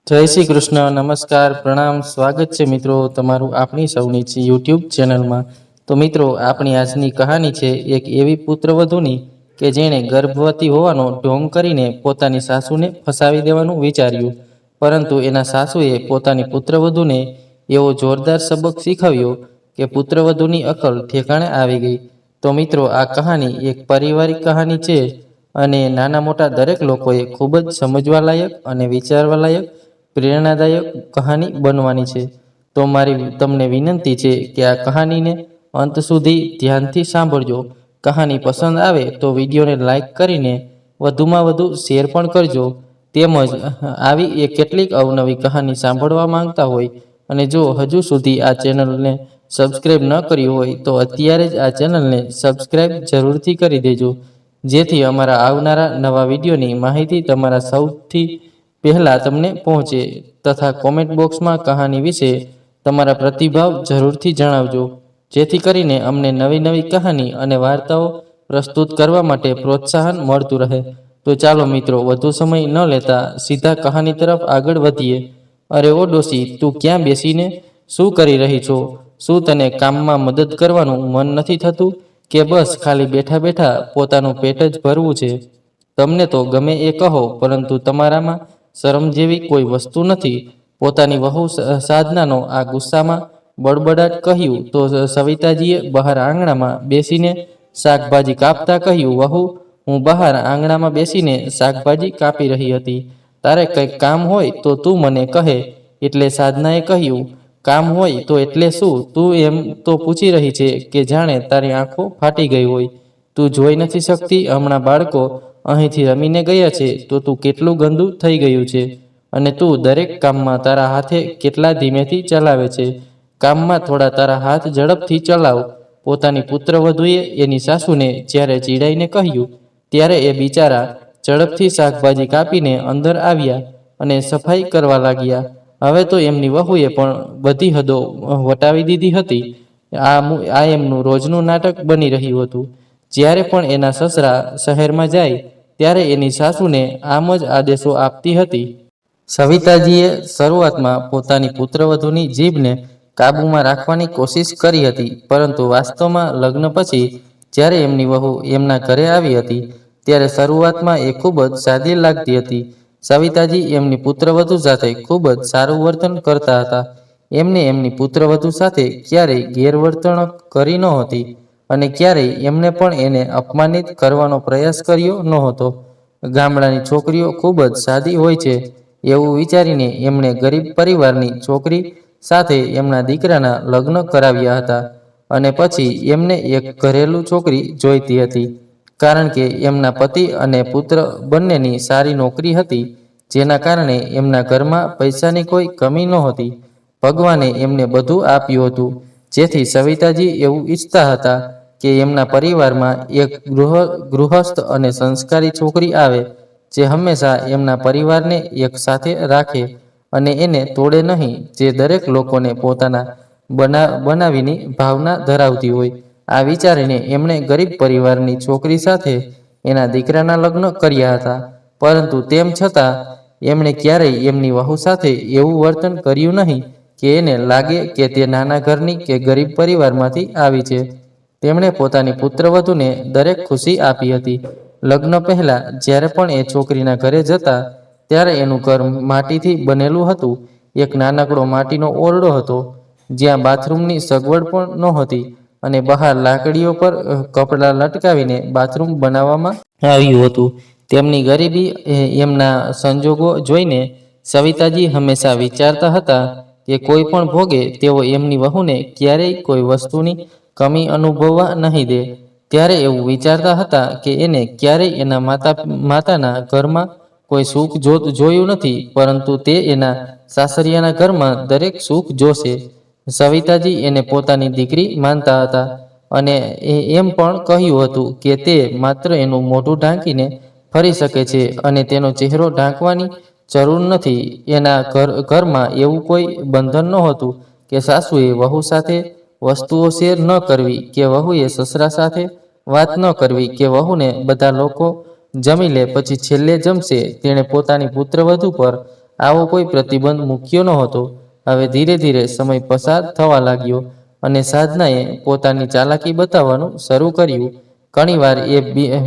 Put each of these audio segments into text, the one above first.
જય શ્રી કૃષ્ણ, નમસ્કાર, પ્રણામ, સ્વાગત છે મિત્રો તમારું આપણી સૌની યુટ્યુબ ચેનલમાં। તો મિત્રો આપણી આજની કહાની છે એક એવી પુત્રવધૂની કે જેણે ગર્ભવતી હોવાનો ઢોંગ કરીને પોતાની સાસુને ફસાવી દેવાનું વિચાર્યું, પરંતુ એના સાસુએ પોતાની પુત્રવધૂને એવો જોરદાર સબક શીખવ્યો કે પુત્રવધૂની અકલ ઠેકાણે આવી ગઈ। તો મિત્રો આ કહાની એક પારિવારિક કહાની છે અને નાના મોટા દરેક લોકોએ ખૂબ જ સમજવા લાયક અને વિચારવા લાયક પ્રેરણાદાયક કહાની બનવાની છે। તો મારી તમને વિનંતી છે કે આ કહાનીને અંત સુધી ધ્યાનથી સાંભળજો। કહાની પસંદ આવે તો વિડીયોને લાઈક કરીને વધુમાં વધુ શેર પણ કરજો। તેમજ આવી એક કેટલીક અવનવી કહાની સાંભળવા માંગતા હોય અને જો હજુ સુધી આ ચેનલને સબસ્ક્રાઈબ ન કરી હોય તો અત્યારે જ આ ચેનલને સબસ્ક્રાઈબ જરૂરથી કરી દેજો, જેથી અમારા આવનારા નવા વિડીયોની માહિતી તમારા સૌથી પહેલાં તમને પહોંચે। તથા કોમેન્ટ બોક્સમાં કહાની વિશે તમારા પ્રતિભાવ જરૂરથી જણાવજો, જેથી કરીને અમને નવી નવી કહાની અને વાર્તાઓ પ્રસ્તુત કરવા માટે પ્રોત્સાહન મળતું રહે। તો ચાલો મિત્રો વધુ સમય ન લેતા સીધા કહાની તરફ આગળ વધીએ। અરે ઓ ડોશી, તું ક્યાં બેસીને શું કરી રહી છો? શું તને કામમાં મદદ કરવાનું મન નથી થતું કે બસ ખાલી બેઠા બેઠા પોતાનું પેટ જ ભરવું છે? તમને તો ગમે એ કહો, પરંતુ તમારામાં શરમ જેવી કોઈ વસ્તુ નથી। પોતાની વહુ સાધનાનો આ ગુસ્સામાં બડબડાટ કહ્યું તો સવિતાજીએ બહાર આંગણામાં બેસીને શાકભાજી કાપતા કહ્યું, વહુ, હું બહાર આંગણામાં બેસીને શાકભાજી કાપી રહી હતી, તારે કંઈક કામ હોય તો તું મને કહે। એટલે સાધનાએ કહ્યું, કામ હોય તો એટલે શું? તું એમ તો પૂછી રહી છે કે જાણે તારી આંખો ફાટી ગઈ હોય। તું જોઈ નથી શકતી હમણાં બાળકો અહીંથી રમીને ગયા છે તો તું કેટલું ગંદુ થઈ ગયું છે, અને તું દરેક કામમાં તારા હાથે કેટલા ધીમેથી ચલાવે છે। કામમાં થોડા તારા હાથ ઝડપથી ચલાવ। પોતાની પુત્રવધૂએ એની સાસુને જ્યારે ચીડાઈને કહ્યું, ત્યારે એ બિચારા ઝડપથી શાકભાજી કાપીને અંદર આવ્યા અને સફાઈ કરવા લાગ્યા। હવે તો એમની વહુએ પણ બધી હદો વટાવી દીધી હતી। આ એમનું રોજનું નાટક બની રહ્યું હતું। જ્યારે પણ એના સસરા શહેરમાં જાય ત્યારે એની સાસુને આમ જ આદેશો આપતી હતી। સવિતાજીએ શરૂઆતમાં પોતાની પુત્રવધૂની જીભને કાબૂમાં રાખવાની કોશિશ કરી હતી, પરંતુ વાસ્તવમાં લગ્ન પછી જ્યારે એમની વહુ એમના ઘરે આવી હતી ત્યારે શરૂઆતમાં એ ખૂબ જ સાદી લાગતી હતી। સવિતાજી એમની પુત્રવધૂ સાથે ખૂબ જ સારું વર્તન કરતા હતા। એમને એમની પુત્રવધૂ સાથે ક્યારેય ગેરવર્તણૂક કરી નહોતી અને ક્યારેય એમને પણ એને અપમાનિત કરવાનો પ્રયાસ કર્યો નહોતો। ગામડાની છોકરીઓ ખૂબ જ સાદી હોય છે એવું વિચારીને એમણે ગરીબ પરિવારની છોકરી સાથે એમના દીકરાના લગ્ન કરાવ્યા હતા, અને પછી એમને એક ઘરેલું છોકરી જોઈતી હતી, કારણ કે એમના પતિ અને પુત્ર બંનેની સારી નોકરી હતી, જેના કારણે એમના ઘરમાં પૈસાની કોઈ કમી નહોતી। ભગવાને એમને બધું આપ્યું હતું, જેથી સવિતાજી એવું ઈચ્છતા હતા કે એમના પરિવારમાં એક ગૃહસ્થ અને સંસ્કારી છોકરી આવે, જે હંમેશા એમના પરિવારને એક સાથે રાખે અને એને તોડે નહીં, જે દરેક લોકોને પોતાના બનાવીની ભાવના ધરાવતી હોય। આ વિચારીને એમણે ગરીબ પરિવારની છોકરી સાથે એના દીકરાના લગ્ન કર્યા હતા, પરંતુ તેમ છતાં એમણે ક્યારેય એમની વહુ સાથે એવું વર્તન કર્યું નહીં કે એને લાગે કે તે નાના ઘરની કે ગરીબ પરિવારમાંથી આવી છે। તેમણે પોતાની પુત્રવધૂને દરેક ખુશી આપી હતી। લગ્ન પહેલા જ્યારે પણ એ છોકરીના ઘરે જતા ત્યારે એનું ઘર માટીથી બનેલું હતું। એક નાનકડો માટીનો ઓરડો હતો, જ્યાં બાથરૂમની સગવડ પણ નહોતી, અને બહાર લાકડીઓ પર કપડાં લટકાવીને બાથરૂમ બનાવવામાં આવ્યું હતું। તેમની ગરીબી એમના સંજોગો જોઈને સવિતાજી હંમેશા વિચારતા હતા કે કોઈ પણ ભોગે તેઓ એમની વહુને ક્યારેય કોઈ વસ્તુની કમી અનુભવવા નહીં દે। ત્યારે એવું વિચારતા હતા કે એને ક્યારેય એના માતાના ઘરમાં કોઈ સુખ જોયું નથી, પરંતુ તે એના સાસરિયાના ઘરમાં દરેક સુખ જોશે। સવિતાજી એને પોતાની દીકરી માનતા હતા અને એમ પણ કહ્યું હતું કે તે માત્ર એનું મોઢું ઢાંકીને ફરી શકે છે અને તેનો ચહેરો ઢાંકવાની જરૂર નથી। એના ઘરમાં એવું કોઈ બંધન નહોતું કે સાસુએ વહુ સાથે વસ્તુઓ શેર ન કરવી, કે વહુએ સસરા સાથે વાત ન કરવી, કે વહુને બધા લોકો જમી લે પછી છેલ્લે જમશે। તેણે પોતાની પુત્રવધૂ પર આવો કોઈ પ્રતિબંધ મૂક્યો નહોતો. હવે ધીરે ધીરે સમય પસાર થવા લાગ્યો અને સાધનાએ પોતાની ચાલાકી બતાવવાનું શરૂ કર્યું. ઘણીવાર એ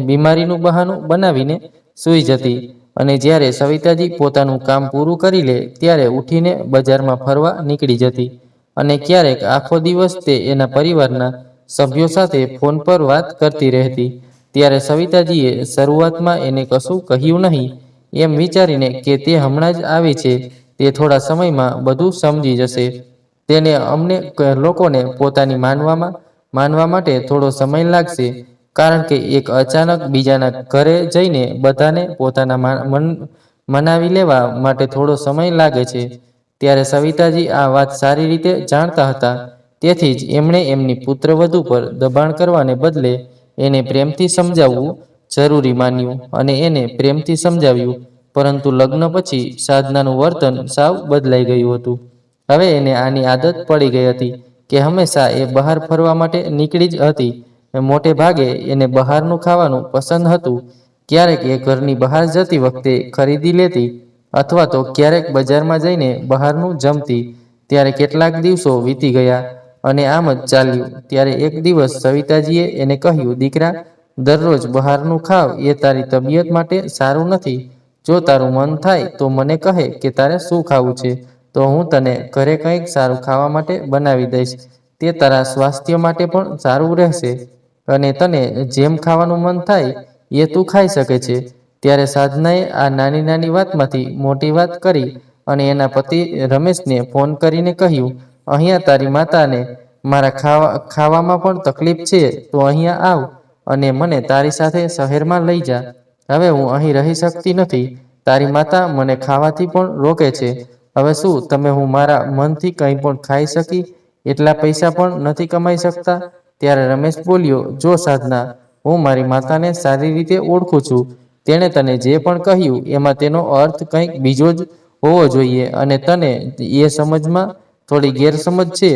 બીમારીનું બહાનું બનાવીને સૂઈ જતી અને જ્યારે સવિતાજી પોતાનું કામ પૂરું કરી લે ત્યારે ઉઠીને બજારમાં ફરવા નીકળી જતી અને ક્યારેક આખો દિવસ તે એના પરિવારના સભ્યો સાથે ફોન પર વાત કરતી રહેતી. ત્યારે સવિતાજીએ શરૂઆતમાં એને કશું કહ્યું નહીં, એમ વિચારીને કે તે હમણાં જ આવી છે, તે થોડા સમયમાં બધું સમજી જશે. તેને અમને લોકોને પોતાની માનવા માટે થોડો સમય લાગશે, કારણ કે એક અચાનક બીજાના ઘરે જઈને બધાને પોતાના મનાવી લેવા માટે થોડો સમય લાગે છે. ત્યારે સવિતાજી આ વાત સારી રીતે જાણતા હતા. તેથી જ એમણે એમની પુત્રવધુ પર દબાણ કરવાને બદલે એને પ્રેમથી સમજાવવું જરૂરી માન્યું અને એને પ્રેમથી સમજાવ્યું. પરંતુ લગ્ન પછી સાધનાનું વર્તન સાવ બદલાઈ ગયું હતું. હવે એને આની આદત પડી ગઈ હતી કે હંમેશા એ બહાર ફરવા માટે નીકળી જ હતી. મોટે ભાગે એને બહારનું ખાવાનું પસંદ હતું. ક્યારેક એ ઘરની બહાર જતી વખતે ખરીદી લેતી અથવા તો ક્યારેક બજારમાં જઈને બહારનું જમતી. ત્યારે કેટલાક દિવસો વીતી ગયા અને આમ જ ચાલ્યું. ત્યારે એક દિવસ સવિતાજીએ એને કહ્યું, દીકરા, દરરોજ બહારનું ખાવ એ તારી તબિયત માટે સારું નથી. જો તારું મન થાય તો મને કહે કે તારે શું ખાવું છે, તો હું તને ઘરે કંઈક સારું ખાવા માટે બનાવી દઈશ. તે તારા સ્વાસ્થ્ય માટે પણ સારું રહેશે અને તને જેમ ખાવાનું મન થાય એ તું ખાઈ શકે છે. ત્યારે સાધનાએ આ નાની નાની વાતમાંથી મોટી વાત કરી અને એના પતિ રમેશને ફોન કરીને કહ્યું, અહીંયા તારી માતાને મારા ખાવામાં પણ તકલીફ છે, તો અહીંયા આવ અને મને તારી સાથે શહેરમાં લઈ જા. હવે હું અહીં રહી શકતી નથી. તારી માતા મને ખાવાથી પણ રોકે છે. હવે શું તમે હું મારા મનથી કંઈ પણ ખાઈ શકી એટલા પૈસા પણ નથી કમાઈ શકતા? ત્યારે રમેશ બોલ્યો, જો સાધના, હું મારી માતાને સારી રીતે ઓળખું છું. તેણે તને જે પણ કહ્યું એમાં તેનો અર્થ કંઈક બીજો જ હોવો જોઈએ અને તને એ સમજમાં થોડી ગેરસમજ છે.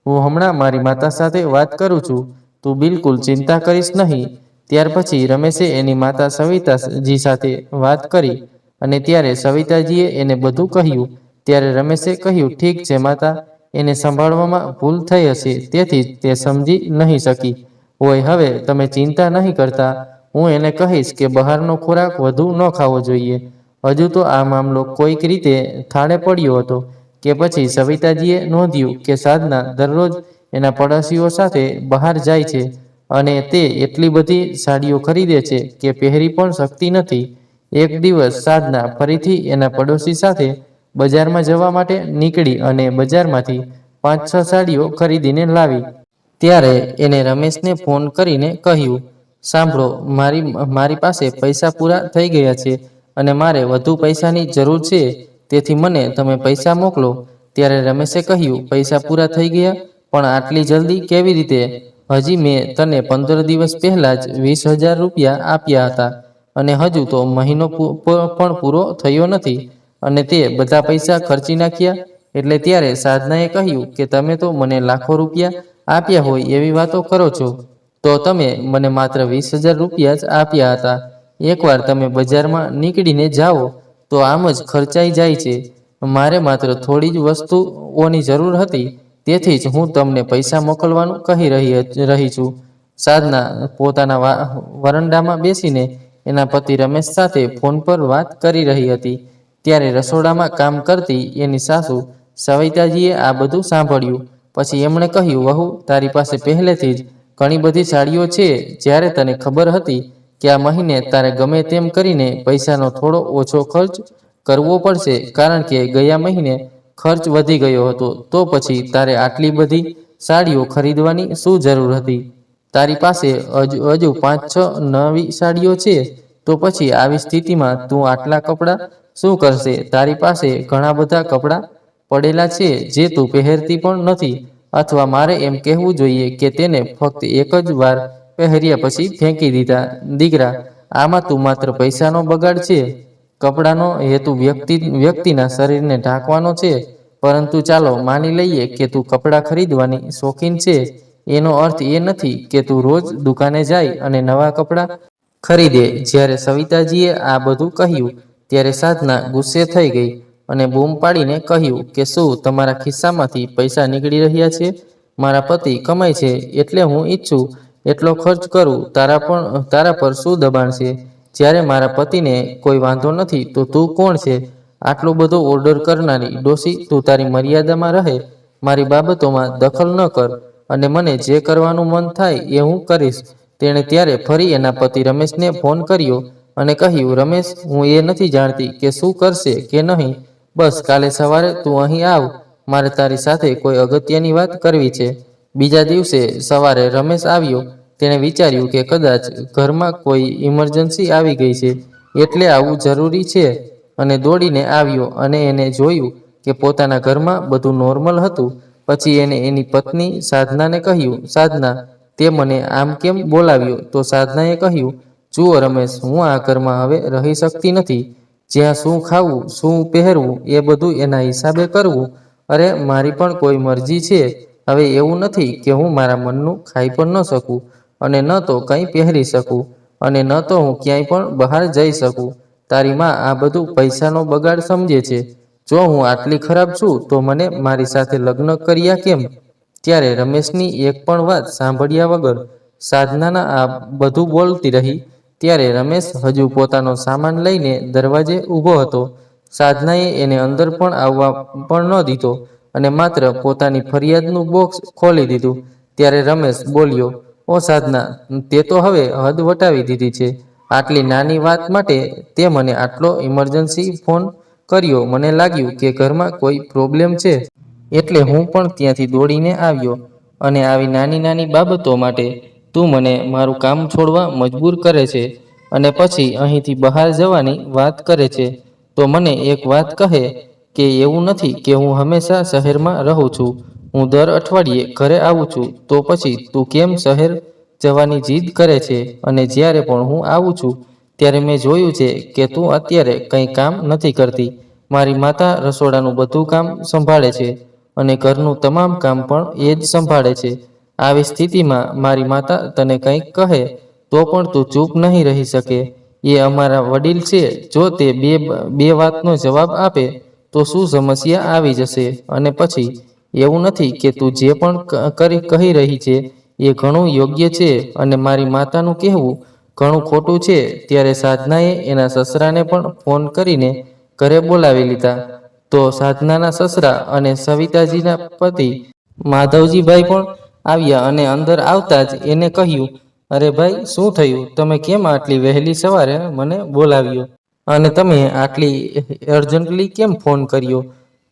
હું હમણાં મારી માતા સાથે વાત કરું છું, તું બિલકુલ ચિંતા કરીશ નહીં. ત્યાર પછી રમેશે એની માતા સવિતાજી સાથે વાત કરી અને ત્યારે સવિતાજીએ એને બધું કહ્યું. ત્યારે રમેશે કહ્યું, ઠીક છે માતા, એને સંભાળવામાં ભૂલ થઈ હશે, તેથી જ તે સમજી નહીં શકી હોય. હવે તમે ચિંતા નહીં કરતા. હું એને કહીશ કે બહારનો ખોરાક વધુ ન ખાવો જોઈએ. હજુ તો આ મામલો કોઈક રીતે થાળે પડ્યો હતો કે પછી સવિતાજીએ નોંધ્યું કે સાધના દરરોજ એના પડોશીઓ સાથે બહાર જાય છે અને તે એટલી બધી સાડીઓ ખરીદે છે કે પહેરી પણ શકતી નથી. એક દિવસ સાધના ફરીથી એના પડોશી સાથે બજારમાં જવા માટે નીકળી અને બજારમાંથી 5-6 સાડીઓ ખરીદીને લાવી. ત્યારે એને રમેશને ફોન કરીને કહ્યું, સાંભળો, મારી પાસે પૈસા પૂરા થઈ ગયા છે અને મારે વધુ પૈસાની જરૂર છે, તેથી મને તમે પૈસા મોકલો. ત્યારે રમેશે કહ્યું, પૈસા પૂરા થઈ ગયા? પણ આટલી જલ્દી કેવી રીતે? હજી મેં તને 15 દિવસ પહેલા જ 20,000 રૂપિયા આપ્યા હતા અને હજુ તો મહિનો પણ પૂરો થયો નથી અને તે બધા પૈસા ખર્ચી નાખ્યા. એટલે ત્યારે સાધનાએ કહ્યું કે તમે તો મને લાખો રૂપિયા આપ્યા હોય એવી વાતો કરો છો, તો તમે મને માત્ર 20,000 રૂપિયા જ આપ્યા હતા. એકવાર તમે બજારમાં નીકળીને જાઓ તો આમ જ ખર્ચાઈ જાય છે. મારે માત્ર થોડી જ વસ્તુઓની જરૂર હતી, તેથી જ હું તમને પૈસા મોકલવાનું કહી રહી છું. સાધના પોતાના વરંડામાં બેસીને એના પતિ રમેશ સાથે ફોન પર વાત કરી રહી હતી. ત્યારે રસોડામાં કામ કરતી એની સાસુ સવિતાજીએ આ બધું સાંભળ્યું. પછી એમણે કહ્યું, વહુ, તારી પાસે પહેલેથી જ ઘણી બધી સાડીઓ છે. જ્યારે તને ખબર હતી કે આ મહિને તારે ગમે તેમ કરીને પૈસાનો થોડો ઓછો ખર્ચ કરવો પડશે, કારણ કે ગયા મહિને ખર્ચ વધી ગયો હતો, તો પછી તારે આટલી બધી સાડીઓ ખરીદવાની શું જરૂર હતી? તારી પાસે હજુ 5-6 નવી સાડીઓ છે, તો પછી આવી સ્થિતિમાં તું આટલા કપડાં શું કરશે? તારી પાસે ઘણા બધા કપડાં પડેલા છે જે તું પહેરતી પણ નથી, અથવા મારે એમ કહેવું જોઈએ કે તેને ફક્ત એક જ વાર પહેર્યા પછી ફેંકી દીધા. દીકરા, આમાં તું માત્ર પૈસાનો બગાડ છે. કપડાનો હેતુ વ્યક્તિના શરીરને ઢાંકવાનો છે. પરંતુ ચાલો માની લઈએ કે તું કપડાં ખરીદવાની શોખીન છે. એનો અર્થ એ નથી કે તું રોજ દુકાને જાય અને નવા કપડાં ખરીદે. જ્યારે સવિતાજીએ આ બધું કહ્યું ત્યારે સાધના ગુસ્સે થઈ ગઈ અને બૂમ પાડીને કહ્યું કે શું તમારા ખિસ્સામાંથી પૈસા નીકળી રહ્યા છે? મારા પતિ કમાય છે એટલે હું ઈચ્છું એટલો ખર્ચ કરું. તારા પર શું દબાણ છે? જ્યારે મારા પતિને કોઈ વાંધો નથી તો તું કોણ છે આટલો બધો ઓર્ડર કરનારી? ડોશી, તું તારી મર્યાદામાં રહે, મારી બાબતોમાં દખલ ન કર, અને મને જે કરવાનું મન થાય એ હું કરીશ. તેણે ત્યારે ફરી એના પતિ રમેશને ફોન કર્યો અને કહ્યું, રમેશ, હું એ નથી જાણતી કે શું કરશે કે નહીં. બસ કાલે સવારે તું અહીં આવ, મારે તારી સાથે કોઈ અગત્યની વાત કરવી છે. બીજા દિવસે સવારે રમેશ આવ્યો. તેણે વિચાર્યું કે કદાચ ઘરમાં કોઈ ઇમરજન્સી આવી ગઈ છે એટલે આવવું જરૂરી છે, અને દોડીને આવ્યો અને એને જોયું કે પોતાના ઘરમાં બધું નોર્મલ હતું. પછી એને એની પત્ની સાધનાને કહ્યું, સાધના, તે મને આમ કેમ બોલાવ્યો? તો સાધનાએ કહ્યું, જુઓ રમેશ, હું આ ઘરમાં હવે રહી શકતી નથી. જ્યાં શું ખાવું, શું પહેરવું એ બધું એના હિસાબે કરવું. અરે, મારી પણ કોઈ મરજી છે. હવે એવું નથી કે હું મારા મનનું ખાઈ પણ ન શકું, અને ન તો કંઈ પહેરી શકું, અને ન તો હું ક્યાંય પણ બહાર જઈ શકું. તારી માં આ બધું પૈસાનો બગાડ સમજે છે. જો હું આટલી ખરાબ છું તો મને મારી સાથે લગ્ન કર્યા કેમ? ત્યારે રમેશની એક પણ વાત સાંભળ્યા વગર સાધનાના આ બધું બોલતી રહી. ત્યારે રમેશ હજુ પોતાનો સામાન લઈને દરવાજે ઊભો હતો. સાધનાએ એને અંદર પણ આવવા પણ ન દીધો અને માત્ર પોતાની ફરિયાદનું બોક્સ ખોલી દીધું. ત્યારે રમેશ બોલ્યો, ઓ સાધના, તે તો હવે હદ વટાવી દીધી છે. આટલી નાની વાત માટે તે મને આટલો ઇમરજન્સી ફોન કર્યો. મને લાગ્યું કે ઘરમાં કોઈ પ્રોબ્લેમ છે એટલે હું પણ ત્યાંથી દોડીને આવ્યો, અને આવી નાની નાની બાબતો માટે તું મને મારું કામ છોડવા મજબૂર કરે છે અને પછી અહીંથી બહાર જવાની વાત કરે છે. તો મને એક વાત કહે કે એવું નથી કે હું હંમેશા શહેરમાં રહું છું. હું દર અઠવાડિયે ઘરે આવું છું. તો પછી તું કેમ શહેર જવાની જીદ કરે છે? અને જ્યારે પણ હું આવું છું ત્યારે મેં જોયું છે કે તું અત્યારે કંઈ કામ નથી કરતી. મારી માતા રસોડાનું બધું કામ સંભાળે છે અને ઘરનું તમામ કામ પણ એ જ સંભાળે છે. આવી સ્થિતિમાં મારી માતા તને કંઈક કહે તો પણ તું ચૂપ નહીં રહી શકે. એ અમારા વડીલ છે. જો તે બે વાતનો જવાબ આપે તો શું સમસ્યા આવી જશે. અને પછી એવું નથી કે તું જે પણ કહી રહી છે એ ઘણું યોગ્ય છે અને મારી માતાનું કહેવું ઘણું ખોટું છે. ત્યારે સાધનાએ એના સસરાને પણ ફોન કરીને ઘરે બોલાવી લીધા. તો સાધનાના સસરા અને સવિતાજીના પતિ માધવજીભાઈ પણ આવ્યા, અને અંદર આવતા જ એને કહ્યું, અરે ભાઈ, શું થયું? તમે કેમ આટલી વહેલી સવારે મને બોલાવ્યો? અને તમે આટલી અર્જન્ટલી કેમ ફોન કર્યો?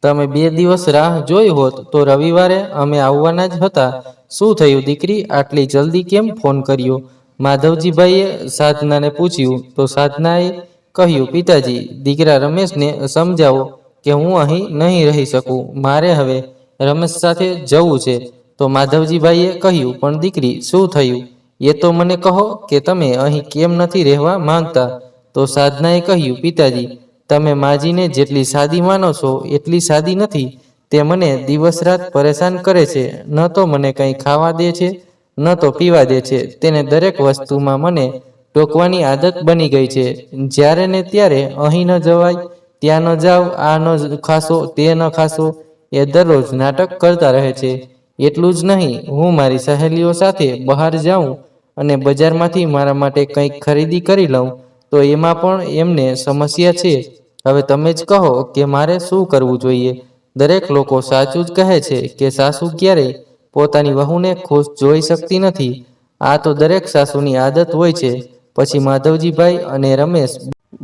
તમે 2 દિવસ રાહ જોઈ હોત તો રવિવારે અમે આવવાના જ હતા. શું થયું દીકરી, આટલી જલ્દી કેમ ફોન કર્યો? માધવજીભાઈએ સાધનાને પૂછ્યું. તો સાધનાએ કહ્યું, પિતાજી, દીકરા રમેશને સમજાવો કે હું અહીં નહીં રહી શકું. મારે હવે રમેશ સાથે જવું છે. તો માધવજીભાઈએ કહ્યું, પણ દીકરી, શું થયું એ તો મને કહો કે તમે અહીં કેમ નથી રહેવા માંગતા? તો સાધનાએ કહ્યું, પિતાજી, તમે માજીને જેટલી સાદી માનો છો એટલી સાદી નથી. તે મને દિવસ રાત પરેશાન કરે છે. ન તો મને કંઈ ખાવા દે છે, ન તો પીવા દે છે. તેને દરેક વસ્તુમાં મને ટોકવાની આદત બની ગઈ છે. જ્યારે ને ત્યારે અહીં ન જવાય, ત્યાં ન જાવ, આ ન ખાશો, તે ન ખાશો, એ દરરોજ નાટક કરતા રહે છે. એટલું જ નહીં, હું મારી સહેલીઓ સાથે બહાર જાઉં અને બજારમાંથી મારા માટે કંઈક ખરીદી કરી લઉં તો એમાં પણ એમને સમસ્યા છે. હવે તમે જ કહો કે મારે શું કરવું જોઈએ? દરેક લોકો સાચું જ કહે છે કે સાસુ ક્યારેય પોતાની વહુને ખુશ જોઈ શકતી નથી. આ તો દરેક સાસુની આદત હોય છે. પછી માધવજીભાઈ અને રમેશ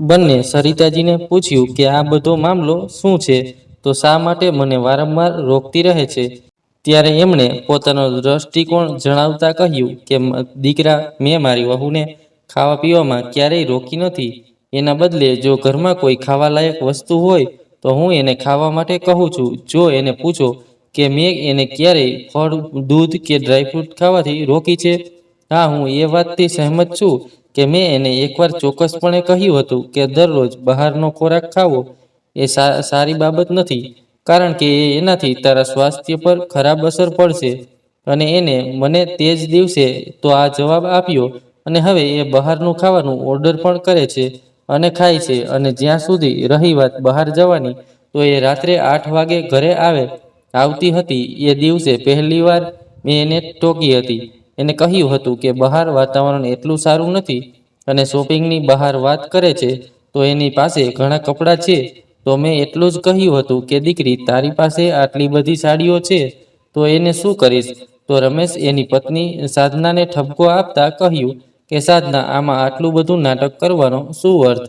બંને સરિતાજીને પૂછ્યું કે આ બધો મામલો શું છે? તો શા માટે મને વારંવાર રોકતી રહે છે? ત્યારે એમણે પોતાનો દ્રષ્ટિકોણ જણાવતા કહ્યું કે દીકરા, મેં મારી વહુને ખાવા પીવામાં ક્યારેય રોકી નથી. એના બદલે જો ઘરમાં કોઈ ખાવાલાયક વસ્તુ હોય તો હું એને ખાવા માટે કહું છું. જો એને પૂછો કે મેં એને ક્યારેય ફળ, દૂધ કે ડ્રાયફ્રૂટ ખાવાથી રોકી છે? હા, હું એ વાતથી સહેમત છું કે મેં એને એકવાર ચોક્કસપણે કહ્યું હતું કે દરરોજ બહારનો ખોરાક ખાવો એ સારી બાબત નથી, કારણ કે એનાથી તારા સ્વાસ્થ્ય પર ખરાબ અસર પડશે. અને એને મને તે જ દિવસે તો આ જવાબ આપ્યો, અને હવે એ બહારનું ખાવાનું ઓર્ડર પણ કરે છે અને ખાય છે. અને જ્યાં સુધી રહી વાત બહાર જવાની, તો એ રાત્રે 8 વાગે ઘરે આવતી હતી. એ દિવસે પહેલીવાર મેં એને ટોકી હતી. એને કહ્યું હતું કે બહાર વાતાવરણ એટલું સારું નથી અને શોપિંગની બહાર વાત કરે છે તો એની પાસે ઘણા કપડાં છે. તો મેં એટલું જ કહ્યું હતું કે દીકરી, તારી પાસે આટલી બધી સાડીઓ છે તો એને શું કરીશ? તો રમેશ એની પત્ની સાધનાને ઠપકો આપતા કહ્યું કે સાધના, આમાં આટલું બધું નાટક કરવાનો શું અર્થ?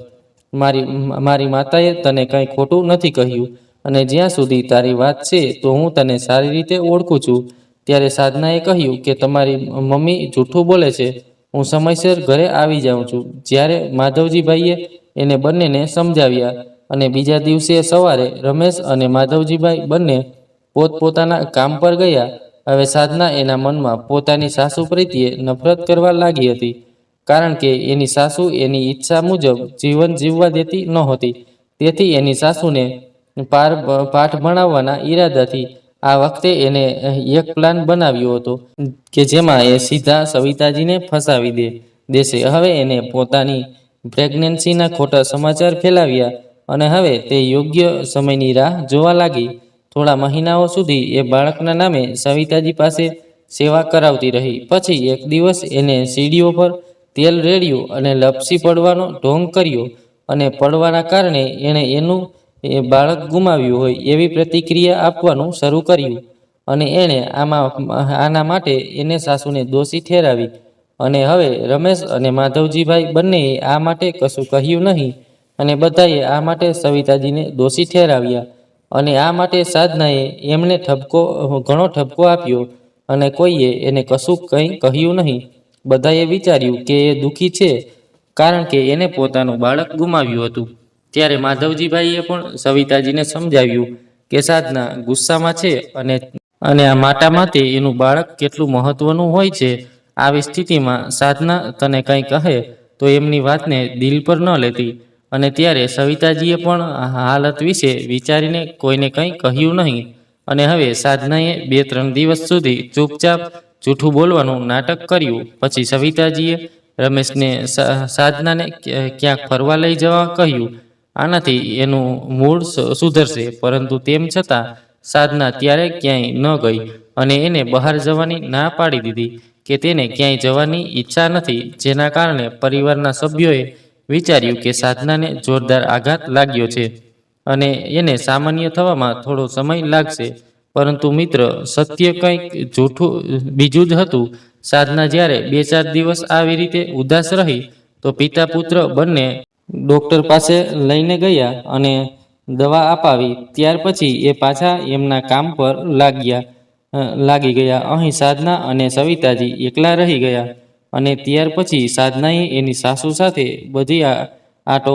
મારી માતાએ તને કંઈ ખોટું નથી કહ્યું અને જ્યાં સુધી તારી વાત છે તો હું તને સારી રીતે ઓળખું છું. ત્યારે સાધનાએ કહ્યું કે તમારી મમ્મી જૂઠું બોલે છે. હું સમયસર ઘરે આવી જાઉં છું. જ્યારે માધવજીભાઈએ એને બંનેને સમજાવ્યા અને બીજા દિવસે સવારે રમેશ અને માધવજીભાઈ બંને પોતપોતાના કામ પર ગયા. હવે સાધના એના મનમાં પોતાની સાસુ પ્રત્યે નફરત કરવા લાગી હતી, કારણ કે એની સાસુ એની ઈચ્છા મુજબ જીવન જીવવા દેતી નહોતી. તેથી એની સાસુને પાઠ ભણાવવાના ઈરાદાથી આ વખતે એને એક પ્લાન બનાવ્યો હતો કે જેમાં એ સીધા સવિતાજીને ફસાવી દેશે. હવે એને પોતાની પ્રેગ્નન્સીના ખોટા સમાચાર ફેલાવ્યા અને હવે તે યોગ્ય સમયની રાહ જોવા લાગી. થોડા મહિનાઓ સુધી એ બાળકના નામે સવિતાજી પાસે સેવા કરાવતી રહી. પછી એક દિવસ એને સીડીઓ પર તેલ રેડ્યું અને લપસી પડવાનો ઢોંગ કર્યો અને પડવાના કારણે એણે એનું બાળક ગુમાવ્યું હોય એવી પ્રતિક્રિયા આપવાનું શરૂ કર્યું અને એણે આના માટે એને સાસુને દોષી ઠેરાવી. અને હવે રમેશ અને માધવજીભાઈ બંનેએ આ માટે કશું કહ્યું નહીં અને બધાએ આ માટે સવિતાજીને દોષી ઠેરાવ્યા અને આ માટે સાધનાએ એમને ઘણો ઠપકો આપ્યો અને કોઈએ એને કશું કંઈ કહ્યું નહીં. બધાએ વિચાર્યું કે એ દુઃખી છે કારણ કે એને પોતાનું બાળક ગુમાવ્યું હતું. ત્યારે માધવજીભાઈએ પણ સવિતાજીને સમજાવ્યું કે સાધના ગુસ્સામાં છે અને આ માતા માટે એનું બાળક કેટલું મહત્વનું હોય છે. આવી સ્થિતિમાં સાધના તને કંઈ કહે તો એમની વાતને દિલ પર ન લેતી. અને ત્યારે સવિતાજીએ પણ હાલત વિશે વિચારીને કોઈને કંઈ કહ્યું નહીં અને હવે સાધનાએ 2-3 દિવસ સુધી ચૂપચાપ જૂઠું બોલવાનું નાટક કર્યું. પછી સવિતાજીએ રમેશને સાધનાને ક્યાંક ફરવા લઈ જવા કહ્યું. આનાથી એનું મૂડ સુધરશે. પરંતુ તેમ છતાં સાધના ત્યારે ક્યાંય ન ગઈ અને એને બહાર જવાની ના પાડી દીધી કે તેને ક્યાંય જવાની ઈચ્છા નથી. જેના કારણે પરિવારના સભ્યોએ વિચાર્યું કે સાધનાને જોરદાર આઘાત લાગ્યો છે અને એને સામાન્ય થવામાં થોડો સમય લાગશે. પરંતુ મિત્ર, સત્ય કંઈક બીજું જ હતું. સાધના જ્યારે 2-4 દિવસ આવી રીતે ઉદાસ રહી તો પિતા પુત્ર બંને ડૉક્ટર પાસે લઈને ગયા અને દવા અપાવી. ત્યાર પછી એ પાછા એમના કામ પર લાગી ગયા. અહીં સાધના અને સવિતાજી એકલા રહી ગયા અને ત્યાર પછી સાધનાએ એની સાસુ સાથે બધી આટો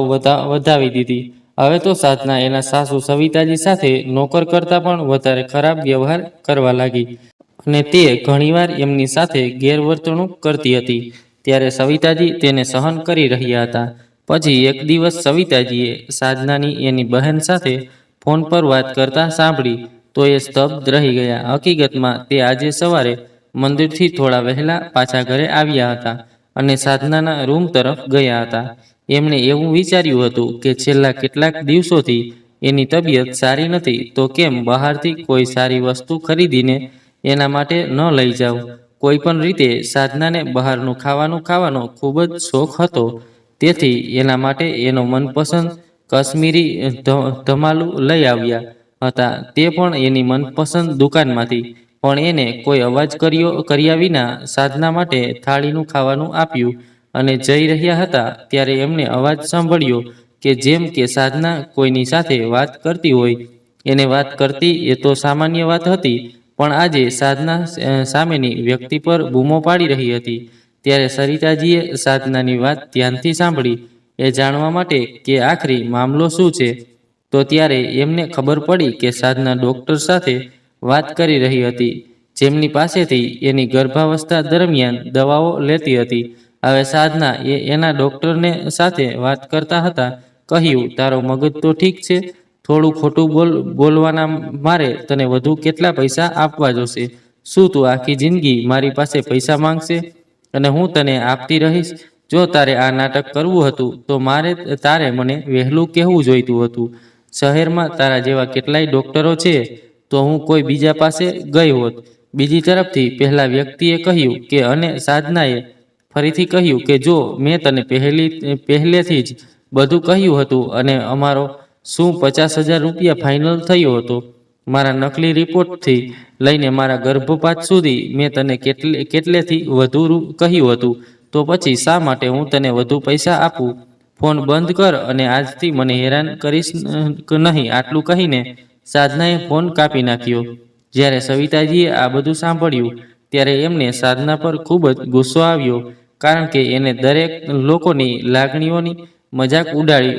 વધાવી દીધી. હવે તો સાધના એના સાસુ સવિતાજી સાથે નોકર કરતાં પણ વધારે ખરાબ વ્યવહાર કરવા લાગી અને તે ઘણીવાર એમની સાથે ગેરવર્તણૂક કરતી હતી. ત્યારે સવિતાજી તેને સહન કરી રહ્યા હતા. પછી એક દિવસ સવિતાજીએ સાધનાની એની બહેન સાથે ફોન પર વાત કરતા સાંભળી તો એ સ્તબ્ધ રહી ગયા. હકીકતમાં તે આજે સવારે મંદિરથી થોડા વહેલા પાછા ઘરે આવ્યા હતા અને સાધનાના રૂમ તરફ ગયા હતા. એમણે એવું વિચાર્યું હતું કે છેલ્લા કેટલાક દિવસોથી એની તબિયત સારી નથી તો કેમ બહારથી કોઈ સારી વસ્તુ ખરીદીને એના માટે ન લઈ જાવ. કોઈ પણ રીતે સાધનાને બહારનું ખાવાનો ખૂબ જ શોખ હતો. તેથી એના માટે એનો મનપસંદ કાશ્મીરી ધમાલું લઈ આવ્યા હતા, તે પણ એની મનપસંદ દુકાનમાંથી. પણ એને કોઈ અવાજ કર્યા વિના સાધના માટે થાળીનું ખાવાનું આપ્યું અને જઈ રહ્યા હતા ત્યારે એમણે અવાજ સાંભળ્યો કે જેમ કે સાધના કોઈની સાથે વાત કરતી હોય. એને વાત કરતી એ તો સામાન્ય વાત હતી, પણ આજે સાધના સામેની વ્યક્તિ પર બૂમો પાડી રહી હતી. ત્યારે સરિતાજીએ સાધનાની વાત ધ્યાનથી સાંભળી એ જાણવા માટે કે આખરી મામલો શું છે. તો ત્યારે એમને ખબર પડી કે સાધના ડૉક્ટર સાથે વાત કરી રહી હતી, જેમની પાસેથી એની ગર્ભાવસ્થા દરમિયાન દવાઓ લેતી હતી. હવે સાધના એના ડૉક્ટરને સાથે વાત કરતા હતા કહ્યું, તારો મગજ તો ઠીક છે, થોડું ખોટું બોલવાના મારે તને વધુ કેટલા પૈસા આપવા જોશે? શું તું આખી જિંદગી મારી પાસે પૈસા માંગશે અને હું તને આપતી રહીશ? જો તારે આ નાટક કરવું હતું તો તારે મને વહેલું કહેવું જોઈતું હતું. શહેરમાં તારા જેવા કેટલાય ડોક્ટરો છે, તો હું કોઈ બીજા પાસે ગઈ હોત. બીજી તરફથી પહેલા વ્યક્તિએ કહ્યું કે અને સાધનાએ ફરીથી કહ્યું કે જો મેં તને પહેલેથી જ બધું કહ્યું હતું અને અમારો શું 50,000 રૂપિયા ફાઇનલ થયો હતો. મારા નકલી રિપોર્ટથી લઈને મારા ગર્ભપાત સુધી મેં તને કેટલેથી વધુ કહ્યું હતું, તો પછી શા માટે હું તને વધુ પૈસા આપું? ફોન બંધ કર અને આજથી મને હેરાન કરીશ નહીં. આટલું કહીને સાધનાએ ફોન કાપી નાખ્યો. જ્યારે સવિતાજીએ આ બધું સાંભળ્યું ત્યારે એમને સાધના પર ખૂબ જ ગુસ્સો આવ્યો, કારણ કે એને દરેક લોકોની લાગણીઓની મજાક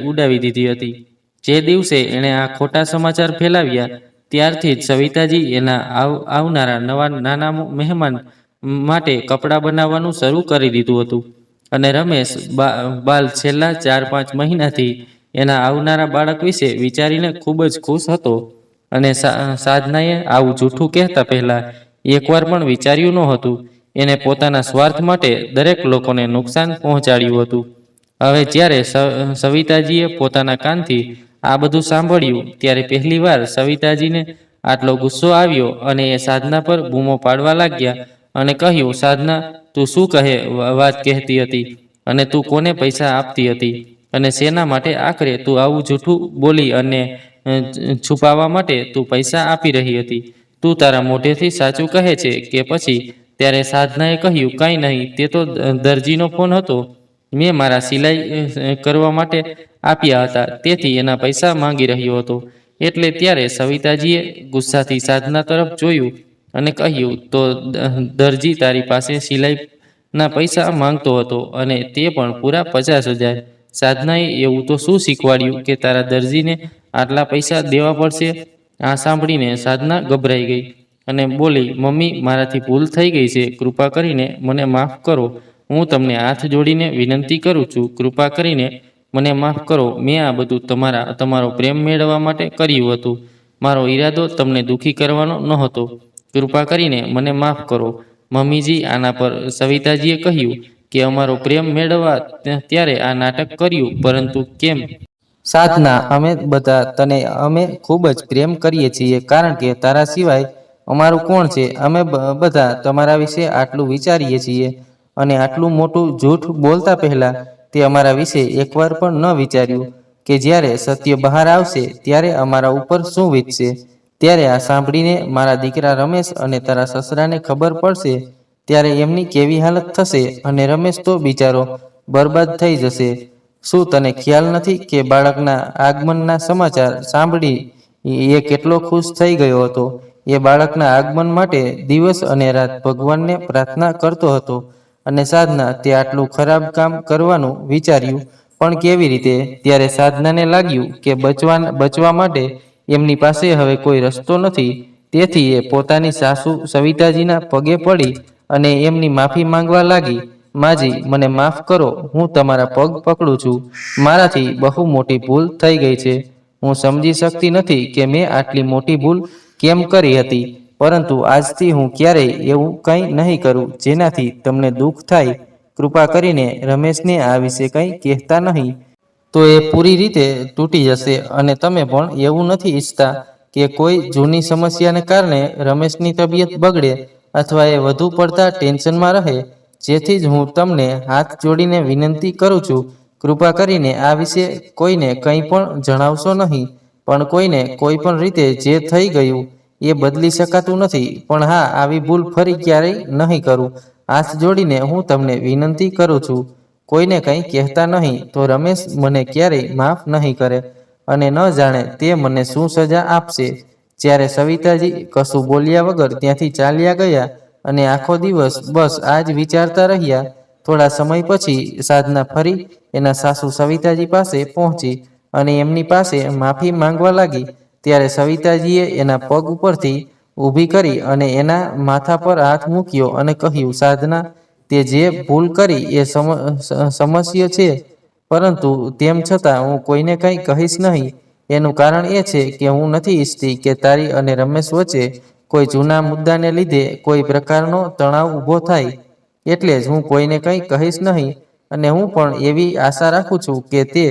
ઉડાવી દીધી હતી. જે દિવસે એણે આ ખોટા સમાચાર ફેલાવ્યા ત્યારથી જ સવિતાજી એના આવનારા નવા નાના મહેમાન માટે કપડાં બનાવવાનું શરૂ કરી દીધું હતું. અને રમેશ બાલ છેલ્લા 4-5 મહિનાથી એના આવનારા બાળક વિશે વિચારીને ખૂબ જ ખુશ હતો. અને સાધનાએ આવું જૂઠું કહેતા પહેલા એકવાર પણ વિચાર્યું નહોતું. એને પોતાના સ્વાર્થ માટે દરેક લોકોને નુકસાન પહોંચાડ્યું હતું. હવે જ્યારે સવિતાજીએ પોતાના કાનથી આ બધું સાંભળ્યું ત્યારે પહેલીવાર સવિતાજીને આટલો ગુસ્સો આવ્યો અને એ સાધના પર બૂમો પાડવા લાગ્યા અને કહ્યું, સાધના, તું શું વાત કહેતી હતી અને તું કોને પૈસા આપતી હતી અને શેના માટે આખરે તું આવું જૂઠું બોલી અને છુપાવવા માટે તું પૈસા આપી રહી હતી? તું તારા મોઢેથી સાચું કહે છે કે પછી? ત્યારે સાધનાએ કહ્યું, કાંઈ નહીં, તે તો દરજીનો ફોન હતો. મેં મારા સિલાઈ કરવા માટે આપ્યા હતા, તેથી એના પૈસા માંગી રહ્યો હતો. એટલે ત્યારે સવિતાજીએ ગુસ્સાથી સાધના તરફ જોયું અને કહ્યું, તો દરજી તારી પાસે સિલાઈના પૈસા માંગતો હતો અને તે પણ પૂરા 50,000. સાધનાએ એવું તો શું શીખવાડ્યું કે તારા દરજીને આટલા પૈસા દેવા પડશે? આ સાંભળીને સાધના ગભરાઈ ગઈ અને બોલી, મમ્મી, મારાથી ભૂલ થઈ ગઈ છે. કૃપા કરીને મને માફ કરો. હું તમને હાથ જોડીને વિનંતી કરું છું, કૃપા કરીને મને માફ કરો. મેં આ બધું તમારો પ્રેમ મેળવવા માટે કર્યું હતું. મારો ઈરાદો તમને દુઃખી કરવાનો નહોતો. કૃપા કરીને મને માફ કરો. મમ્મીજી, આના પર સવિતાજીએ કહ્યું કે અમારો પ્રેમ મેળવવા ત્યારે આ નાટક કર્યું, પરંતુ કેમ? સાધના, અમે બધા તને ખૂબ જ પ્રેમ કરીએ છીએ, કારણ કે તારા સિવાય અમારું કોણ છે? અમે બધા તમારા વિશે આટલું વિચારીએ છીએ અને આટલું મોટું જૂઠ બોલતા પહેલા તે અમારા વિશે એકવાર પણ ન વિચાર્યું કે જ્યારે સત્ય બહાર આવશે ત્યારે અમારા ઉપર શું વીતશે? ત્યારે આ સાંભળીને મારા દીકરા રમેશ અને તારા સસરાને ખબર પડશે ત્યારે એમની કેવી હાલત થશે? અને રમેશ તો બિચારો બરબાદ થઈ જશે. શું તને ખ્યાલ નથી કે બાળકના આગમનના સમાચાર સાંભળી એ કેટલો ખુશ થઈ ગયો હતો? એ બાળકના આગમન માટે દિવસ અને રાત ભગવાનને પ્રાર્થના કરતો હતો. અને સાધના, તે આટલું ખરાબ કામ કરવાનું વિચાર્યું પણ કેવી રીતે? ત્યારે સાધનાને લાગ્યું કે બચવા માટે એમની પાસે હવે કોઈ રસ્તો નથી. તેથી એ પોતાની સાસુ સવિતાજીના પગે પડી અને એમની માફી માંગવા લાગી. માજી, મને માફ કરો. હું તમારા પગ પકડું છું. મારાથી બહુ મોટી ભૂલ થઈ ગઈ છે. હું સમજી શકતી નથી કે મેં આટલી મોટી ભૂલ કેમ કરી હતી, પરંતુ આજથી હું ક્યારેય એવું કંઈ નહીં કરું જેનાથી તમને દુઃખ થાય. કૃપા કરીને રમેશને આ વિશે કંઈ કહેતા નહીં. તો એ પૂરી રીતે તૂટી જશે. અને તમે પણ એવું નથી ઈચ્છતા કે કોઈ જૂની સમસ્યાને કારણે રમેશની તબિયત બગડે અથવા એ વધુ પડતા ટેન્શનમાં રહે. જેથી જ હું તમને હાથ જોડીને વિનંતી કરું છું, કૃપા કરીને આ વિશે કોઈને કંઈ પણ જણાવશો નહીં. પણ કોઈને કોઈ પણ રીતે જે થઈ ગયું એ બદલી શકાતું નથી. પણ હા, આવી ભૂલ ફરી ક્યારેય નહીં કરું. હાથ જોડીને હું તમને વિનંતી કરું છું, કોઈને કંઈ કહેતા નહીં, તો રમેશ મને ક્યારેય માફ નહીં કરે અને ન જાણે તે મને શું સજા આપશે. જ્યારે સવિતાજી કશું બોલ્યા વગર ત્યાંથી ચાલ્યા ગયા અને આખો દિવસ બસ આ જ વિચારતા રહ્યા. થોડા સમય પછી સાધના ફરી એના સાસુ સવિતાજી પાસે પહોંચી અને એમની પાસે માફી માંગવા લાગી. ત્યારે સવિતાજીએ એના પગ ઉપરથી ઊભી કરી અને એના માથા પર હાથ મૂક્યો અને કહ્યું, સાધના, તે જે ભૂલ કરી એ સમસ્યા છે, પરંતુ તેમ છતાં હું કોઈને કંઈ કહીશ નહીં. એનું કારણ એ છે કે હું નથી ઈચ્છતી કે તારી અને રમેશ વચ્ચે કોઈ જૂના મુદ્દાને લીધે કોઈ પ્રકારનો તણાવ ઊભો થાય. એટલે જ હું કોઈને કંઈ કહીશ નહીં. અને હું પણ એવી આશા રાખું છું કે તે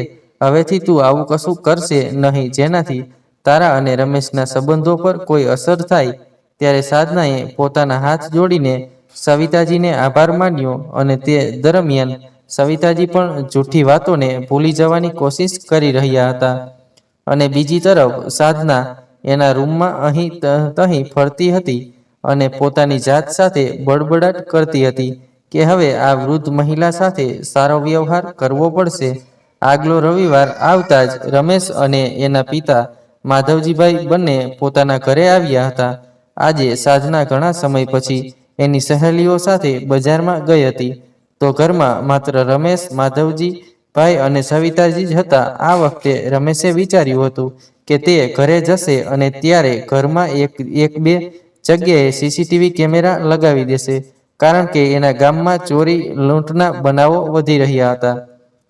હવેથી તું આવું કશું કરશે નહીં જેનાથી તારા અને રમેશના સંબંધો પર કોઈ અસર થાય. ત્યારે સાધનાએ પોતાના હાથ જોડીને સવિતાજીને આભાર માન્યો અને તે દરમિયાન સવિતાજી પણ જૂઠી વાતોને ભૂલી જવાની કોશિશ કરી રહ્યા હતા. અને બીજી તરફ સાધના એના રૂમમાં અહીં તહીં ફરતી હતી અને પોતાની જાત સાથે બડબડાટ કરતી હતી કે હવે આ વૃદ્ધ મહિલા સાથે સારો વ્યવહાર કરવો પડશે. આગલો રવિવાર આવતા જ રમેશ અને એના પિતા માધવજીભાઈ બંને પોતાના ઘરે આવ્યા હતા. આજે સાધના ઘણા સમય પછી એની સહેલીઓ સાથે બજારમાં ગઈ હતી તો ઘરમાં માત્ર રમેશ, માધવજી ભાઈ અને સવિતાજી જ હતા. આ વખતે રમેશે વિચાર્યું હતું કે તે ઘરે જશે અને ત્યારે ઘરમાં એક બે જગ્યાએ સીસીટીવી કેમેરા લગાવી દેશે, કારણ કે એના ગામમાં ચોરી લૂંટના બનાવો વધી રહ્યા હતા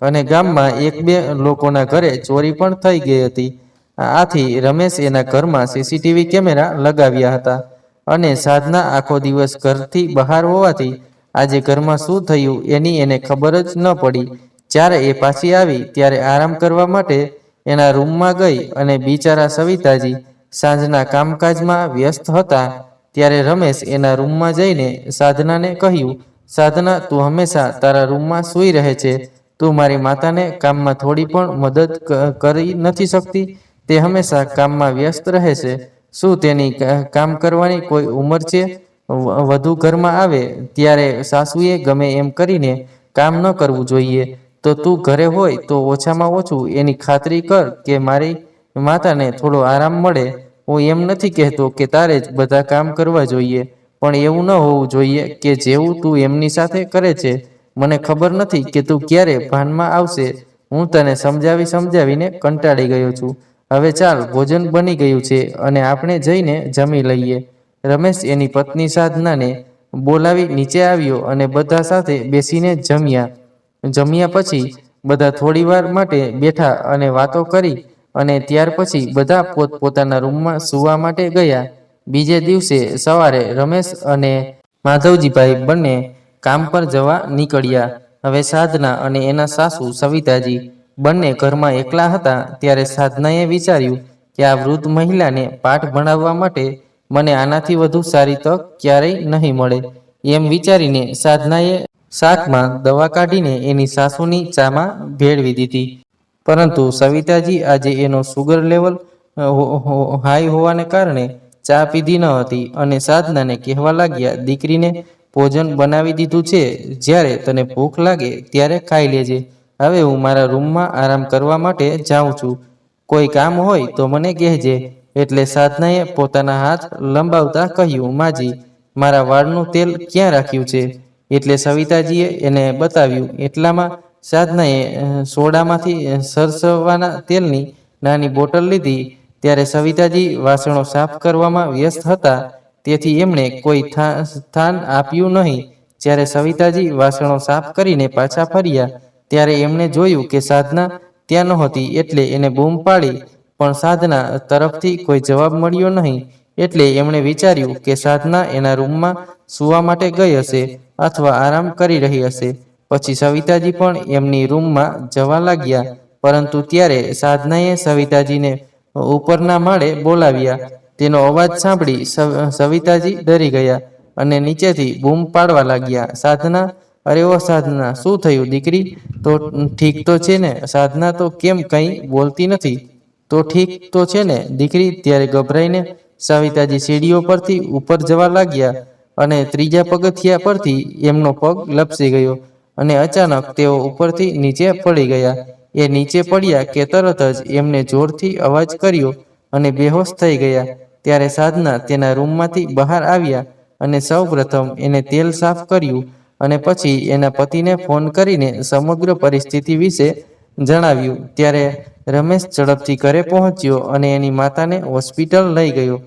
અને ગામમાં એક બે લોકોના ઘરે ચોરી પણ થઈ ગઈ હતી. આથી રમેશ એના ઘરમાં સીસીટીવી કેમેરા લગાવ્યા હતા અને સાધના આખો દિવસ ઘરથી બહાર હોવાથી આજે ઘરમાં શું થયું એની એને ખબર જ ન પડી. જ્યારે એ પાછી આવી ત્યારે આરામ કરવા માટે એના રૂમમાં ગઈ અને બિચારા સવિતાજી સાંજના કામકાજમાં વ્યસ્ત હતા. ત્યારે રમેશ એના રૂમમાં જઈને સાધનાને કહ્યું, સાધના, તું હંમેશા તારા રૂમમાં સૂઈ રહે છે. તું મારી માતાને કામમાં થોડી પણ મદદ કરી નથી શકતી. તે હંમેશા કામમાં વ્યસ્ત રહે છે. શું તેની કામ કરવાની કોઈ ઉંમર છે? વધુ ઘરમાં આવે ત્યારે સાસુએ ગમે એમ કરીને કામ ન કરવું જોઈએ. તો તું ઘરે હોય તો ઓછામાં ઓછું એની ખાતરી કર કે મારી માતાને થોડો આરામ મળે. હું એમ નથી કહેતો કે તારે જ બધા કામ કરવા જોઈએ, પણ એવું ન હોવું જોઈએ કે જેવું તું એમની સાથે કરે છે. મને ખબર નથી કે તું ક્યારે ભાનમાં આવશે. હું તને સમજાવીને કંટાળી ગયો છું. હવે ચાલ, ભોજન બની ગયું છે અને આપણે જઈને જમી લઈએ. રમેશ એની પત્ની સાધનાને બોલાવી નીચે આવ્યો અને બધા સાથે બેસીને જમ્યા. જમ્યા પછી બધા થોડીવાર માટે બેઠા અને વાતો કરી અને ત્યાર પછી બધા પોતપોતાના રૂમમાં સૂવા માટે ગયા. બીજે દિવસે સવારે રમેશ અને માધવજીભાઈ બંને કામ પર જવા નીકળ્યા. હવે સાધના અને એના સાસુ સવિતાજી બંને ઘરમાં એકલા હતા. ત્યારે સાધનાએ વિચાર્યું કે આ વૃદ્ધ મહિલાને પાઠ ભણાવવા માટે મને આનાથી વધુ સારી તક ક્યારેય નહીં મળે. એમ વિચારીને સાધનાએ શાકમાં દવા કાઢીને એની સાસુની ચામાં ભેળવી દીધી. પરંતુ સવિતાજી આજે એનો સુગર લેવલ હાઈ હોવાને કારણે ચા પીધી ન હતી અને સાધનાને કહેવા લાગ્યા, દીકરીને ભોજન બનાવી દીધું છે, જ્યારે તને ભૂખ લાગે ત્યારે ખાઈ લેજે. હવે હું મારા રૂમમાં આરામ કરવા માટે જાઉં છું. કોઈ કામ હોય તો મને કહેજે. એટલે સાધનાએ પોતાના હાથ લંબાવતા કહ્યું, માજી, મારા વાળનું તેલ ક્યાં રાખ્યું છે? એટલે સવિતાજીએ એને બતાવ્યું. એટલામાં સાધનાએ સોડામાંથી સરસવવાના તેલની નાની બોટલ લીધી. ત્યારે સવિતાજી વાસણો સાફ કરવામાં વ્યસ્ત હતા, તેથી એમણે કોઈ સ્થાન આપ્યું નહીં. જ્યારે સવિતાજી વાસણો સાફ કરીને પાછા ફર્યા ત્યારે એમણે જોયું કે સાધના ત્યાં નહોતી. એટલે એને બૂમ પાડી, પણ સાધના તરફથી કોઈ જવાબ મળ્યો નહીં. એટલે એમણે વિચાર્યું કે સાધના એના રૂમમાં સૂવા માટે ગઈ હશે અથવા આરામ કરી રહી હશે. પછી સવિતાજી પણ એમની રૂમમાં જવા લાગ્યા. પરંતુ ત્યારે સાધનાએ સવિતાજીને ઉપરના માળે બોલાવ્યા. તેનો અવાજ સાંભળી સવિતાજી ડરી ગયા અને નીચેથી બૂમ પાડવા લાગ્યા, સાધના! અરે ઓ સાધના, શું થયું દીકરી? તો ઠીક તો છે ને? સાધના તો કેમ કંઈ બોલતી નથી? તો ઠીક તો છે ને દીકરી? ત્યારે ગભરાઈને સવિતાજી સીડીઓ પરથી ઉપર જવા લાગ્યા અને ત્રીજા પગથિયા પરથી એમનો પગ લપસી ગયો અને અચાનક તેઓ ઉપરથી નીચે પડી ગયા. એ નીચે પડ્યા કે તરત જ એમને જોરથી અવાજ કર્યો અને બેહોશ થઈ ગયા. ત્યારે સાધના તેના રૂમમાંથી બહાર આવ્યા અને સૌપ્રથમ એને તેલ સાફ કર્યું અને પછી એના પતિને ફોન કરીને સમગ્ર પરિસ્થિતિ વિશે જણાવ્યું. ત્યારે રમેશ ઝડપથી ઘરે પહોંચ્યો અને એની માતાને હોસ્પિટલ લઈ ગયો.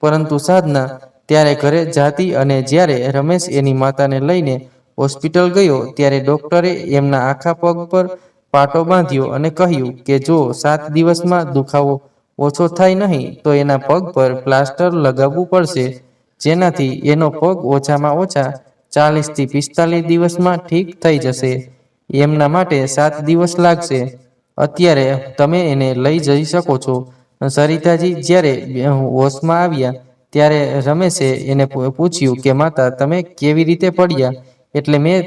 પરંતુ સાધના ત્યારે ઘરે જાતી અને જ્યારે રમેશ એની માતાને લઈને હોસ્પિટલ ગયો ત્યારે ડૉક્ટરે એમના આખા પગ પર પાટો બાંધ્યો અને કહ્યું કે જો 7 દિવસમાં દુખાવો ઓછો થાય નહીં તો એના પગ પર પ્લાસ્ટર લગાવવું પડશે, જેનાથી એનો પગ ઓછામાં ઓછા 40 થી 45 દિવસમાં ઠીક થઈ જશે. એમના માટે 7 દિવસ લાગશે. અત્યારે તમે એને લઈ જઈ શકો છો. સરિતાજી જ્યારે હોશમાં આવ્યા ત્યારે રમેશે એને પૂછ્યું કે માતા તમે કેવી રીતે પડ્યા? એટલે મેં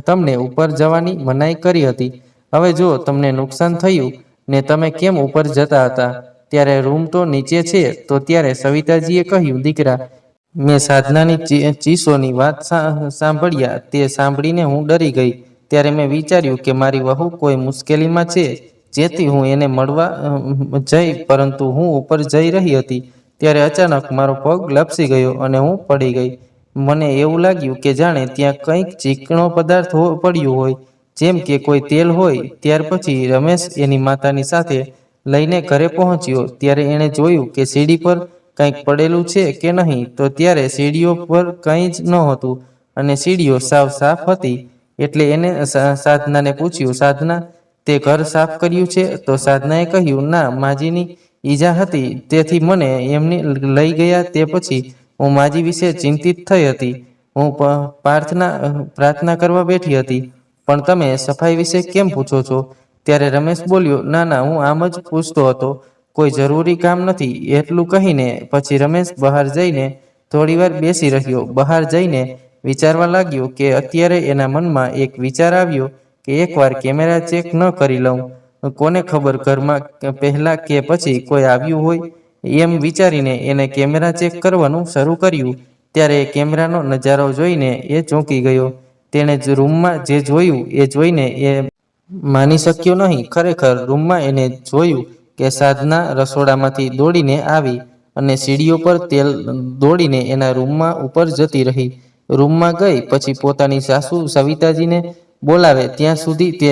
તમને ઉપર જવાની મનાઈ કરી હતી. હવે જો તમને નુકસાન થયું ને તમે કેમ ઉપર જતા હતા? ત્યારે રૂમ તો નીચે છે. તો ત્યારે સવિતાજીએ કહ્યું, દીકરા, મેં સાધનાની ચીસોની વાત સાંભળ્યા. તે સાંભળીને હું ડરી ગઈ. ત્યારે મેં વિચાર્યું કે મારી વહુ કોઈ મુશ્કેલીમાં છે, જેથી હું એને મળવા જઈ, પરંતુ હું ઉપર જઈ રહી હતી ત્યારે અચાનક મારો પગ લપસી ગયો અને હું પડી ગઈ. મને એવું લાગ્યું કે જાણે ત્યાં કંઈક ચીકણો પદાર્થ પડ્યો હોય, જેમ કે કોઈ તેલ હોય. ત્યાર પછી રમેશ એની માતાની સાથે લઈને ઘરે પહોંચ્યો. ત્યારે એણે જોયું કે સીડી પર કંઈક પડેલું છે કે નહીં. તો ત્યારે સીડીઓ પર કંઈ જ નહોતું અને સીડીઓ સાવ સાફ હતી. એટલે એને સાધનાને પૂછ્યું, સાધના, તે ઘર સાફ કર્યું છે? તો સાધનાએ કહ્યું, ના, માજીની ઈજા હતી તેથી મને એમને લઈ ગયા. તે પછી હું માજી વિશે ચિંતિત થઈ હતી. હું પ્રાર્થના કરવા બેઠી હતી. પણ તમે સફાઈ વિશે કેમ પૂછો છો? ત્યારે રમેશ બોલ્યો, ના ના, હું આમ જ પૂછતો હતો, કોઈ જરૂરી કામ નથી. એટલું કહીને પછી રમેશ બહાર જઈને થોડીવાર બેસી રહ્યો. બહાર જઈને વિચારવા લાગ્યો કે અત્યારે એના મનમાં એક વિચાર આવ્યો કે એકવાર કેમેરા ચેક ન કરી લઉં. કોને ખબર ઘરમાં પહેલા કે પછી કોઈ આવ્યું હોય. એમ વિચારીને એને કેમેરા ચેક કરવાનું શરૂ કર્યું. ત્યારે કેમેરાનો નજારો જોઈને એ ચોંકી ગયો. તેણે રૂમમાં જે જોયું એ જોઈને એ માની શક્યો નહીં. ખરેખર રૂમમાં એને જોયું કે સાધના રસોડામાંથી દોડીને આવી અને સીડીઓ પર તેલ દોડીને એના રૂમમાં ઉપર જતી રહી. રૂમમાં ગઈ પછી પોતાની સાસુ સવિતાજીને બોલાવે ત્યાં સુધી તે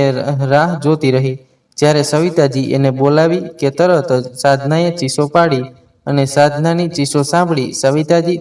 રાહ જોતી રહી. જ્યારે સવિતાજી એને બોલાવી કે તરત જ સાધનાએ ચીસો પાડી અને સાધનાની ચીસો સાંભળી સવિતાજી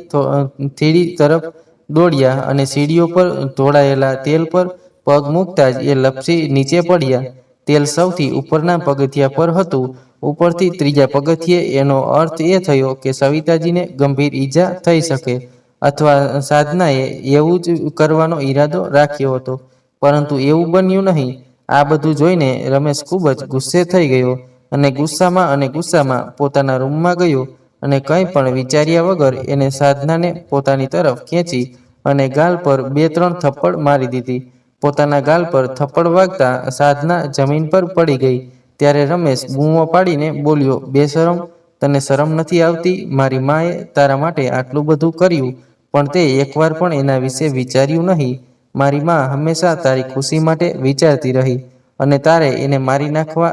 થીડી તરફ દોડ્યા અને સીડીઓ પર ઢોળાયેલા તેલ પર પગ મૂકતા જ એ લપસી નીચે પડ્યા. તેલ સૌથી ઉપરના પગથિયા પર હતું. ઉપરથી ત્રીજા પગથિયે. એનો અર્થ એ થયો કે સવિતાજીને ગંભીર ઈજા થઈ શકે અથવા સાધનાએ એવું જ કરવાનો ઈરાદો રાખ્યો હતો, પરંતુ એવું બન્યું નહીં. આ બધું જોઈને રમેશ ખૂબ જ ગુસ્સે થઈ ગયો અને ગુસ્સામાં પોતાના રૂમમાં ગયો અને કંઈ પણ વિચાર્યા વગર એને સાધનાને પોતાની તરફ ખેંચી અને ગાલ પર 2-3 થપ્પડ મારી દીધી. પોતાના ગાલ પર થપ્પડ વાગતા સાધના જમીન પર પડી ગઈ. ત્યારે રમેશ બૂમો પાડીને બોલ્યો, બેશરમ, તને શરમ નથી આવતી? મારી માએ તારા માટે આટલું બધું કર્યું, પણ તે એકવાર પણ એના વિશે વિચાર્યું નહીં. મારી મા હંમેશા તારી ખુશી માટે વિચારતી રહી અને તારે એને મારી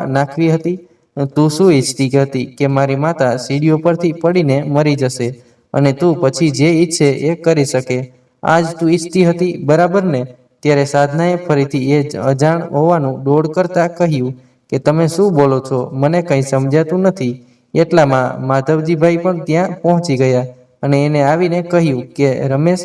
નાખવી હતી. તું શું ઈચ્છતી હતી કે મારી માતા સીડીઓ પરથી પડીને મરી જશે અને તું પછી જે ઈચ્છે એ કરી શકે? આજ તું ઈચ્છતી હતી, બરાબર ને? ત્યારે સાધનાએ ફરીથી એ અજાણ હોવાનું ડોળ કરતા કહ્યું કે તમે શું બોલો છો? મને કંઈ સમજાતું નથી. એટલામાં માધવજીભાઈ પણ ત્યાં પહોંચી ગયા અને એને આવીને કહ્યું કે રમેશ,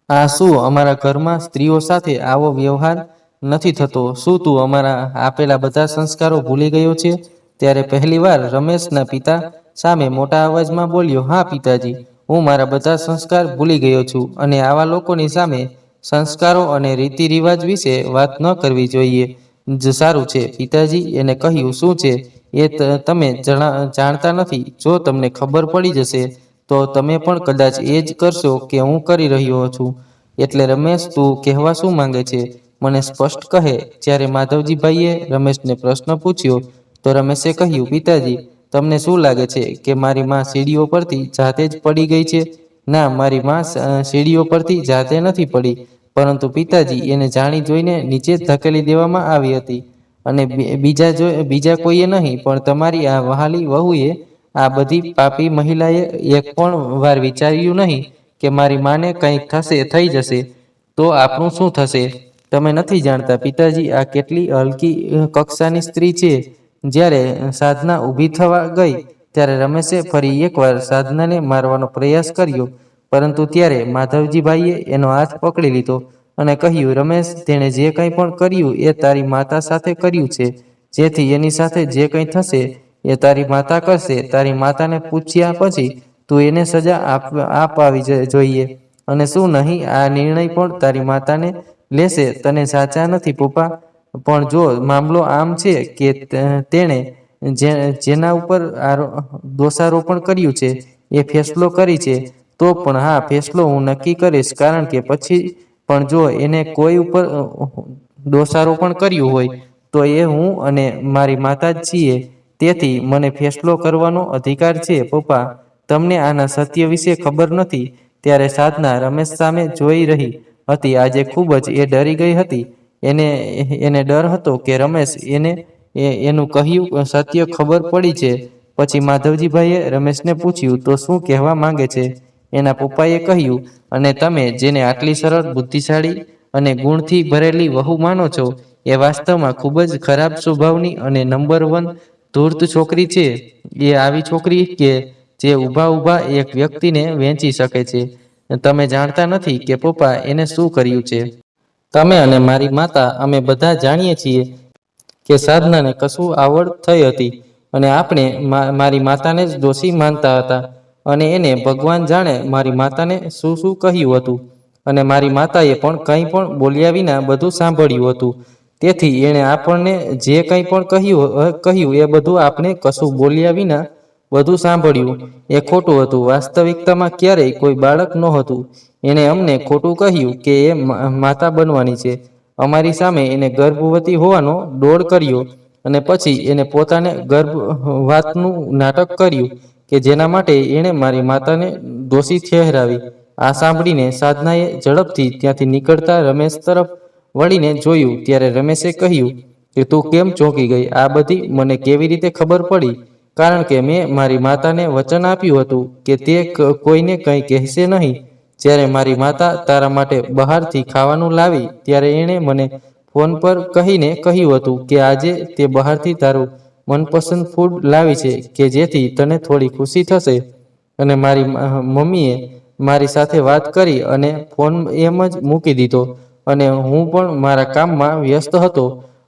આ શું અમારા ઘરમાં સ્ત્રીઓ સાથે આવો વ્યવહાર નથી થતો? શું તું અમારા આપેલા બધા સંસ્કારો ભૂલી ગયો છે? ત્યારે પહેલીવાર રમેશના પિતા સામે મોટા અવાજમાં બોલ્યો, હા પિતાજી, હું મારા બધા સંસ્કાર ભૂલી ગયો છું અને આવા લોકોની સામે સંસ્કારો અને રીતિ રિવાજ વિશે વાત ન કરવી જોઈએ. સારું છે પિતાજી. એને કહ્યું, શું છે એ તમે જાણતા નથી? જો તમને ખબર પડી જશે તો તમે પણ કદાચ એ જ કરશો કે હું કરી રહ્યો છું. એટલે રમેશ, તું કહેવા શું માંગે છે? મને સ્પષ્ટ કહે. જ્યારે માધવજીભાઈએ રમેશને પ્રશ્ન પૂછ્યો તો રમેશે કહ્યું, પિતાજી, તમને શું લાગે છે કે મારી મા સીડીઓ પરથી જાતે જ પડી ગઈ છે? ના, મારી મા સીડીઓ પરથી જાતે નથી પડી, પરંતુ પિતાજી, એને જાણી જોઈને નીચે ધકેલી દેવામાં આવી હતી અને બીજા કોઈએ નહીં, પણ તમારી આ વહાલી વહુએ. આ બધી પાપી મહિલાએ એક પણ વાર વિચાર્યું નહીં કે મારી માને કંઈક થઈ જશે તો આપણું શું થશે? તમે નથી જાણતા પિતાજી, આ કેટલી હલકી કક્ષાની સ્ત્રી છે. જ્યારે સાધના ઊભી થવા ગઈ ત્યારે રમેશે ફરી એકવાર સાધનાને મારવાનો પ્રયાસ કર્યો, પરંતુ ત્યારે માધવજીભાઈએ એનો હાથ પકડી લીધો અને કહ્યું, રમેશ, તેણે જે કંઈ પણ કર્યું એ તારી માતા સાથે કર્યું છે. જેથી એની સાથે જે કંઈ થશે એ તારી માતા કરશે. તારી માતાને પૂછ્યા પછી તું એને સજા આપવી જોઈએ અને શું નહીં? આ નિર્ણય પણ તારી માતાને લેશે. તને સાચા નથી પપ્પા? પણ જો મામલો આમ છે કે તેણે જેના ઉપર દોષારોપણ કર્યું છે એ ફેસલો કરી છે, તો પણ હા, ફેસલો હું નક્કી કરીશ, કારણ કે પછી પણ જો એને કોઈ ઉપર દોષારોપણ કર્યું હોય તો એ હું અને મારી માતા જ છીએ, તેથી મને ફેસલો કરવાનો અધિકાર છે. પપ્પા, તમને આના સત્ય વિશે ખબર નથી. ત્યારે સાધના રમેશ સામે જોઈ રહી હતી. આજે ખૂબ જ એ ડરી ગઈ હતી. એને ડર હતો કે રમેશ એનું કહ્યું સત્ય ખબર પડી છે. પછી માધવજીભાઈએ રમેશને પૂછ્યું, તો શું કહેવા માંગે છે? એના પપ્પાએ કહ્યું, અને તમે જેને આટલી સરળ, બુદ્ધિશાળી અને ગુણથી ભરેલી વહુ માનો છો, એ વાસ્તવમાં ખૂબ જ ખરાબ સ્વભાવની અને નંબર 1 ધૂર્ત છોકરી છે. એ આવી છોકરી કે જે ઊભા ઊભા એક વ્યક્તિને વેચી શકે છે. તમે જાણતા નથી કે પપ્પા એને શું કર્યું છે. તમે અને મારી માતા, અમે બધા જાણીએ છીએ કે સાધનાને કશું આવડ થઈ હતી અને આપણે મારી માતાને જ દોષી માનતા હતા, અને એને ભગવાન જાણે મારી માતાને શું શું કહ્યું હતું, અને મારી માતાએ પણ કંઈ પણ બોલ્યા વિના બધું સાંભળ્યું હતું. તેથી એણે આપણને જે કંઈ પણ કહ્યું એ બધું આપણે કશું બોલ્યા વિના બધું સાંભળ્યું. એ ખોટું હતું. વાસ્તવિકતામાં ક્યારેય કોઈ બાળક નહોતું. એણે અમને ખોટું કહ્યું કે એ માતા બનવાની છે. અમારી સામે એને ગર્ભવતી હોવાનો ડોળ કર્યો, અને પછી એને પોતાને ગર્ભવાતનું નાટક કર્યું કે જેના માટે એણે મારી માતાને દોષી ઠેરાવી. આ સાંભળીને સાધનાએ ઝડપથી ત્યાંથી નીકળતા રમેશ તરફ વળીને જોયું. ત્યારે રમેશે કહ્યું કે તું કેમ ચોંકી ગઈ? આ બધી મને કેવી રીતે ખબર પડી? કારણ કે મેં મારી માતાને વચન આપ્યું હતું કે તે કોઈને કંઈ કહેશે નહીં. જ્યારે મારી માતા તારા માટે બહારથી ખાવાનું લાવી ત્યારે એણે મને ફોન પર કહીને કહ્યું હતું કે આજે તે બહારથી તારું મનપસંદ ફૂડ લાવી છે કે જેથી તને થોડી ખુશી થશે. અને મારી મમ્મીએ મારી સાથે વાત કરી અને ફોન એમ જ મૂકી દીધો, અને હું પણ મારા કામમાં વ્યસ્ત હતો,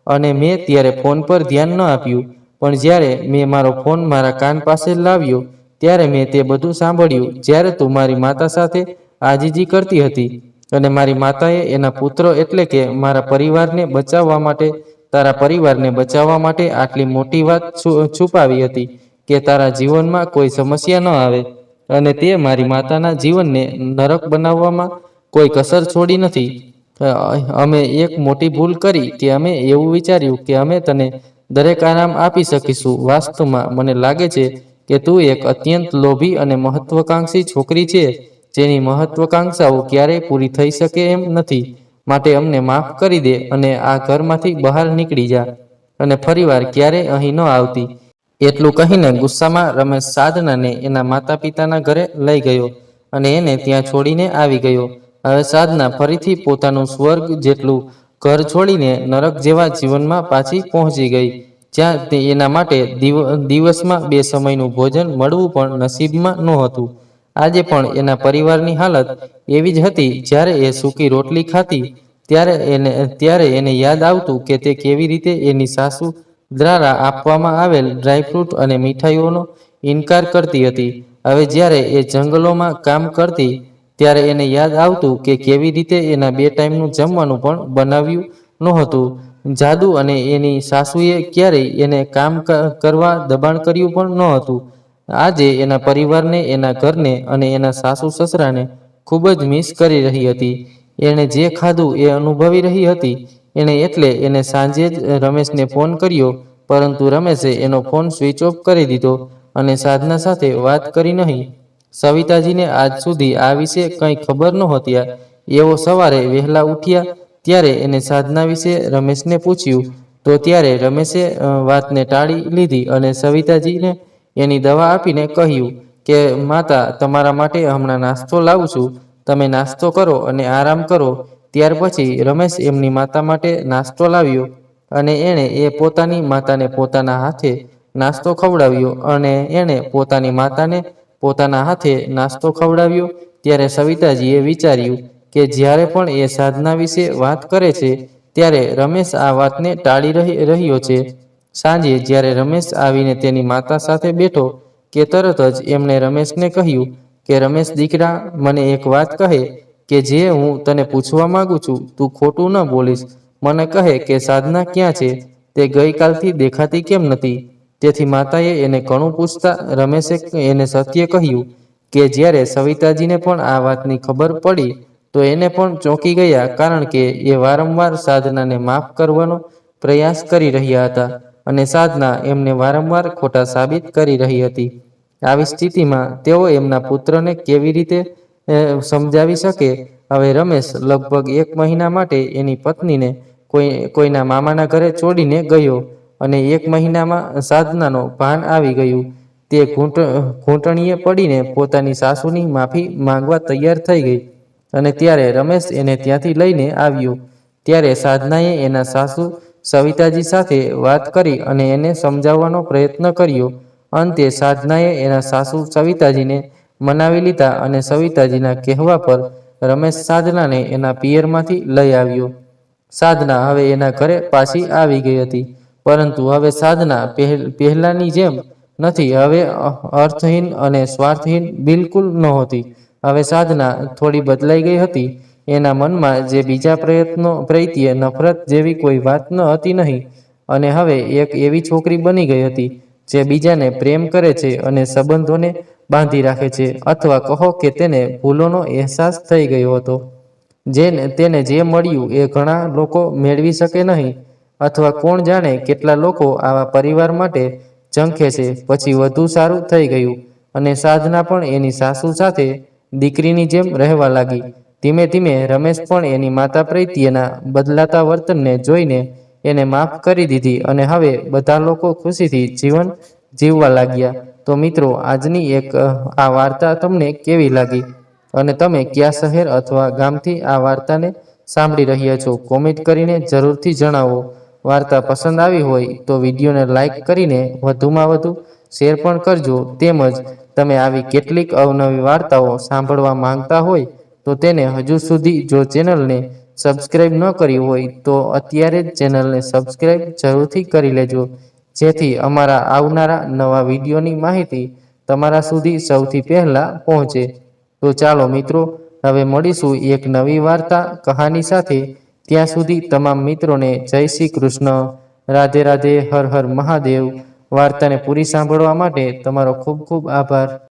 અને મેં ત્યારે ફોન પર ધ્યાન ન આપ્યું. પણ જ્યારે મેં મારો ફોન મારા કાન પાસે લાવ્યો ત્યારે મેં તે બધું સાંભળ્યું, જ્યારે તું મારી માતા સાથે આજીજી કરતી હતી, અને મારી માતાએ એના પુત્ર એટલે કે મારા પરિવારને બચાવવા માટે, તારા પરિવારને બચાવવા માટે આટલી મોટી વાત છુપાવી હતી કે તારા જીવનમાં કોઈ સમસ્યા ન આવે. અને તે મારી માતાના જીવનને નરક બનાવવામાં કોઈ કસર છોડી નથી. અમે એક મોટી ભૂલ કરી કે અમે એવું વિચાર્યું કે અમે તને દરેક આરામ આપી શકીશું. વાસ્તવમાં મને લાગે છે કે તું એક અત્યંત લોભી અને મહત્વકાંક્ષી છોકરી છે, જેની મહત્વકાંક્ષાઓ ક્યારેય પૂરી થઈ શકે એમ નથી. માટે અમને માફ કરી દે અને આ ઘરમાંથી બહાર નીકળી જા, અને ફરીવાર ક્યારેય અહીં ન આવતી. એટલું કહીને ગુસ્સામાં રમેશ સાધનાને એના માતા પિતાના ઘરે લઈ ગયો અને એને ત્યાં છોડીને આવી ગયો. હવે સાધના ફરીથી પોતાનું સ્વર્ગ જેટલું ઘર છોડીને નરક જેવા જીવનમાં પાછી પહોંચી ગઈ, જ્યાં એના માટે દિવસમાં 2 સમયનું ભોજન મળવું પણ નસીબમાં નહોતું. આજે પણ એના પરિવારની હાલત એવી જ હતી. જ્યારે એ સૂકી રોટલી ખાતી ત્યારે એને યાદ આવતું કે તે કેવી રીતે એની સાસુ દ્વારા આપવામાં આવેલ ડ્રાયફ્રૂટ અને મીઠાઈઓનો ઇનકાર કરતી હતી. હવે જ્યારે એ જંગલોમાં કામ કરતી ત્યારે એને યાદ આવતું કે કેવી રીતે એના 2 ટાઈમનું જમવાનું પણ બનાવ્યું નહોતું. જાદુ અને એની સાસુએ ક્યારેય એને કામ કરવા દબાણ કર્યું પણ નહોતું. આજે એના પરિવારને, એના ઘરને અને એના સાસુ સસરાને ખૂબ જ મિસ કરી રહી હતી. એણે જે ખાધું એ અનુભવી રહી હતી. એટલે એને સાંજે જ રમેશને ફોન કર્યો, પરંતુ રમેશે એનો ફોન સ્વિચ ઓફ કરી દીધો અને સાધના સાથે વાત કરી નહીં. સવિતાજીને આજ સુધી આ વિશે કંઈ ખબર નહોતી. એઓ સવારે વહેલા ઉઠ્યા ત્યારે એને સાધના વિશે રમેશને પૂછ્યું, તો ત્યારે રમેશે વાતને ટાળી લીધી અને સવિતાજીને એની દવા આપીને કહ્યું કે માતા, તમારા માટે હમણાં નાસ્તો લાવું છું, તમે નાસ્તો કરો અને આરામ કરો. ત્યાર પછી રમેશ એમની માતા માટે નાસ્તો લાવ્યો અને એણે પોતાની માતાને પોતાના હાથે નાસ્તો ખવડાવ્યો, અને એણે પોતાની માતાને પોતાના હાથે નાસ્તો ખવડાવ્યો. ત્યારે સવિતાજીએ વિચાર્યું કે જ્યારે પણ એ સાધના વિશે વાત કરે છે ત્યારે રમેશ આ વાતને ટાળી રહ્યો છે. સાંજે જ્યારે રમેશ આવીને તેની માતા સાથે બેઠો કે તરત જ એમણે રમેશને કહ્યું કે રમેશ દીકરા, મને એક વાત કહે કે જે હું તને પૂછવા માંગુ છું. તું ખોટું ન બોલીશ. મને કહે કે સાધના ક્યાં છે, તે ગઈકાલથી દેખાતી કેમ નથી? તેથી માતાએ એને ઘણું પૂછતા રમેશે એને સત્ય કહ્યું કે જ્યારે સવિતાજીને પણ આ વાતની ખબર પડી તો એને પણ ચોંકી ગયા, કારણ કે એ વારંવાર સાધનાને માફ કરવાનો પ્રયાસ કરી રહ્યા હતા અને સાધના એમને વારંવાર ખોટા સાબિત કરી રહી હતી. આવી સ્થિતિમાં તેઓ એમના પુત્રને કેવી રીતે સમજાવી શકે? હવે રમેશ લગભગ 1 મહિના માટે એની પત્નીને કોઈના મામાના ઘરે છોડીને ગયો અને 1 મહિનામાં સાધનાનો ભાન આવી ગયું. તે ઘૂંટણીએ પડીને પોતાની સાસુની માફી માંગવા તૈયાર થઈ ગઈ અને ત્યારે રમેશ એને ત્યાંથી લઈને આવ્યો. ત્યારે સાધનાએ એના સાસુ સવિતાજી સાથે વાત કરી અને એને સમજાવવાનો પ્રયત્ન કર્યો. અંતે સાધનાએ એના સાસુ સવિતાજીને મનાવી લીધા અને સવિતાજીના કહેવા પર રમેશ સાધનાને એના પિયરમાંથી લઈ આવ્યો. સાધના હવે એના ઘરે પાછી આવી ગઈ હતી, પરંતુ હવે સાધના પહેલાની જેમ નથી. હવે અર્થહીન અને સ્વાર્થહીન બિલકુલ નહોતી. હવે સાધના થોડી બદલાઈ ગઈ હતી. એના મનમાં જે બીજા પ્રત્યે નફરત જેવી કોઈ વાત ન હતી નહીં, અને હવે એક એવી છોકરી બની ગઈ હતી જે બીજાને પ્રેમ કરે છે અને સંબંધોને બાંધી રાખે છે, અથવા કહો કે તેને ભૂલોનો અહેસાસ થઈ ગયો હતો. તેને જે મળ્યું એ ઘણા લોકો મેળવી શકે નહીં, અથવા કોણ જાણે કેટલા લોકો આવા પરિવાર માટે ઝંખે છે. પછી વધુ સારું થઈ ગયું અને સાધના પણ એની સાસુ સાથે દીકરીની જેમ રહેવા લાગી. ધીમે ધીમે રમેશ પણ એની માતા પ્રત્યેના બદલાતા વર્તનને જોઈને એને માફ કરી દીધી અને હવે બધા લોકો ખુશીથી જીવન જીવવા લાગ્યા. તો મિત્રો, આજની આ વાર્તા તમને કેવી લાગી અને તમે કયા શહેર અથવા ગામથી આ વાર્તાને સાંભળી રહ્યા છો? કોમેન્ટ કરીને જરૂરથી જણાવો. વાર્તા પસંદ આવી હોય તો વિડીયોને લાઈક કરીને વધુમાં વધુ શેર પણ કરજો. તેમજ તમે આવી કેટલીક અવનવી વાર્તાઓ સાંભળવા માંગતા હોય તો તેને હજુ સુધી જો ચેનલને સબસ્ક્રાઈબ ન કરી હોય તો અત્યારે જ ચેનલને સબસ્ક્રાઈબ જરૂરથી કરી લેજો, જેથી અમારા આવનારા નવા વિડીયોની માહિતી તમારા સુધી સૌથી પહેલા પહોંચે. તો ચાલો મિત્રો, હવે મળીશું એક નવી વાર્તા કહાની સાથે. ત્યાં સુધી તમામ મિત્રોને જય શ્રી કૃષ્ણ, રાધે રાધે, હર હર મહાદેવ. વાર્તાને પૂરી સાંભળવા માટે તમારો ખૂબ ખૂબ આભાર.